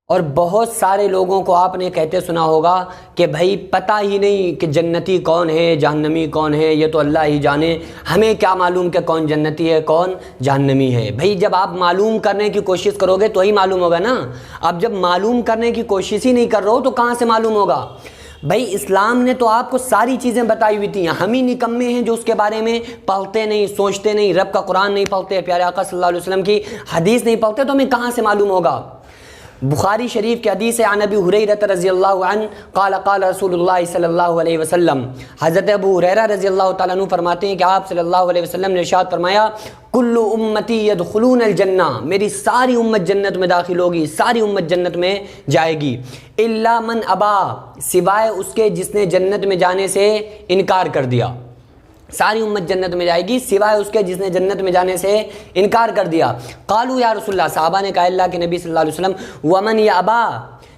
اور بہت سارے لوگوں کو آپ نے کہتے سنا ہوگا کہ بھائی پتہ ہی نہیں کہ جنتی کون ہے جہنمی کون ہے، یہ تو اللہ ہی جانے، ہمیں کیا معلوم کہ کون جنتی ہے کون جہنمی ہے۔ بھائی جب آپ معلوم کرنے کی کوشش کرو گے تو ہی معلوم ہوگا نا، اب جب معلوم کرنے کی کوشش ہی نہیں کر رہے ہو تو کہاں سے معلوم ہوگا؟ بھائی اسلام نے تو آپ کو ساری چیزیں بتائی ہوئی تھیں، ہم ہی نکمے ہیں جو اس کے بارے میں پڑھتے نہیں، سوچتے نہیں، رب کا قرآن نہیں پڑھتے، پیارے آقا صلی اللہ علیہ وسلم کی حدیث نہیں پڑھتے، تو ہمیں کہاں سے معلوم ہوگا؟ بخاری شریف کی حدیث ہے عن ابی ہریرہ رضی اللہ عنہ قال قال رسول اللہ صلی اللہ علیہ وسلم، حضرت ابو ہریرہ رضی اللہ تعالیٰ عنہ فرماتے ہیں کہ آپ صلی اللہ علیہ وسلم نے ارشاد فرمایا کل امتی یدخلون الجنہ، میری ساری امت جنت میں داخل ہوگی، ساری امت جنت میں جائے گی، الا من ابا، سوائے اس کے جس نے جنت میں جانے سے انکار کر دیا، ساری امت جنت میں جائے گی سوائے اس کے جس نے جنت میں جانے سے انکار کر دیا۔ قالوا یا رسول اللہ، صحابہ نے کہا اللہ کے نبی صلی اللہ علیہ وسلم ومن یابا،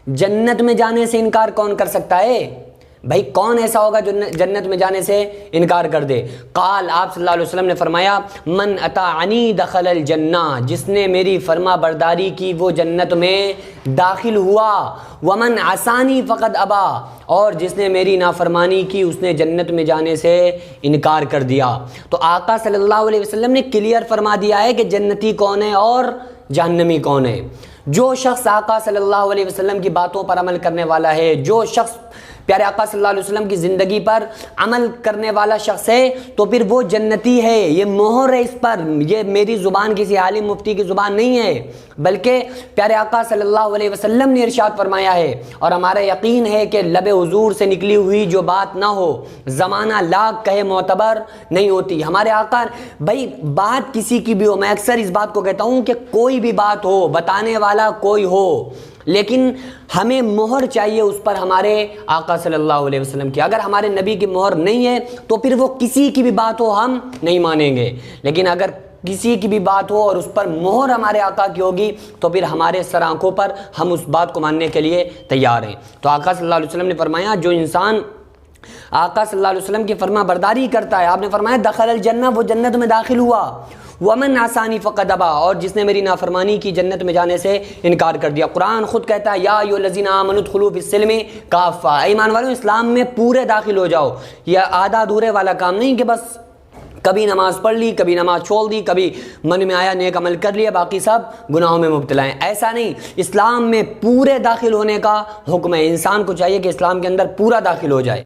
جنت میں جانے سے انکار کون کر سکتا ہے؟ بھائی کون ایسا ہوگا جو جنت میں جانے سے انکار کر دے؟ قال، آپ صلی اللہ علیہ وسلم نے فرمایا من اطاعنی دخل الجنہ، جس نے میری فرما برداری کی وہ جنت میں داخل ہوا، ومن عصانی فقد ابا، اور جس نے میری نافرمانی کی اس نے جنت میں جانے سے انکار کر دیا۔ تو آقا صلی اللہ علیہ وسلم نے کلیئر فرما دیا ہے کہ جنتی کون ہے اور جہنمی کون ہے۔ جو شخص آقا صلی اللہ علیہ وسلم کی باتوں پر عمل کرنے والا ہے، جو شخص پیارے آقا صلی اللہ علیہ وسلم کی زندگی پر عمل کرنے والا شخص ہے تو پھر وہ جنتی ہے، یہ مہر ہے اس پر، یہ میری زبان کسی عالم مفتی کی زبان نہیں ہے، بلکہ پیارے آقا صلی اللہ علیہ وسلم نے ارشاد فرمایا ہے، اور ہمارا یقین ہے کہ لب حضور سے نکلی ہوئی جو بات نہ ہو زمانہ لاکھ کہے معتبر نہیں ہوتی۔ ہمارے آقا، بھائی بات کسی کی بھی ہو، میں اکثر اس بات کو کہتا ہوں کہ کوئی بھی بات ہو، بتانے والا کوئی ہو، لیکن ہمیں مہر چاہیے اس پر ہمارے آقا صلی اللہ علیہ وسلم کی۔ اگر ہمارے نبی کی مہر نہیں ہے تو پھر وہ کسی کی بھی بات ہو ہم نہیں مانیں گے، لیکن اگر کسی کی بھی بات ہو اور اس پر مہر ہمارے آقا کی ہوگی تو پھر ہمارے سر آنکھوں پر ہم اس بات کو ماننے کے لیے تیار ہیں۔ تو آقا صلی اللہ علیہ وسلم نے فرمایا جو انسان آقا صلی اللہ علیہ وسلم کی فرما برداری کرتا ہے، آپ نے فرمایا دخل الجنہ، وہ جنت میں داخل ہوا، ومن عصانی فقد ابا، اور جس نے میری نافرمانی کی جنت میں جانے سے انکار کر دیا۔ قرآن خود کہتا ہے یا ایھا الذین آمنوا ادخلوا فی السلم کافہ، اے ایمان والو اسلام میں پورے داخل ہو جاؤ۔ یہ آدھا ادھورے والا کام نہیں کہ بس کبھی نماز پڑھ لی، کبھی نماز چھوڑ دی، کبھی من میں آیا نیک عمل کر لیا، باقی سب گناہوں میں مبتلا ہیں، ایسا نہیں۔ اسلام میں پورے داخل ہونے کا حکم ہے، انسان کو چاہیے کہ اسلام کے اندر پورا داخل ہو جائے۔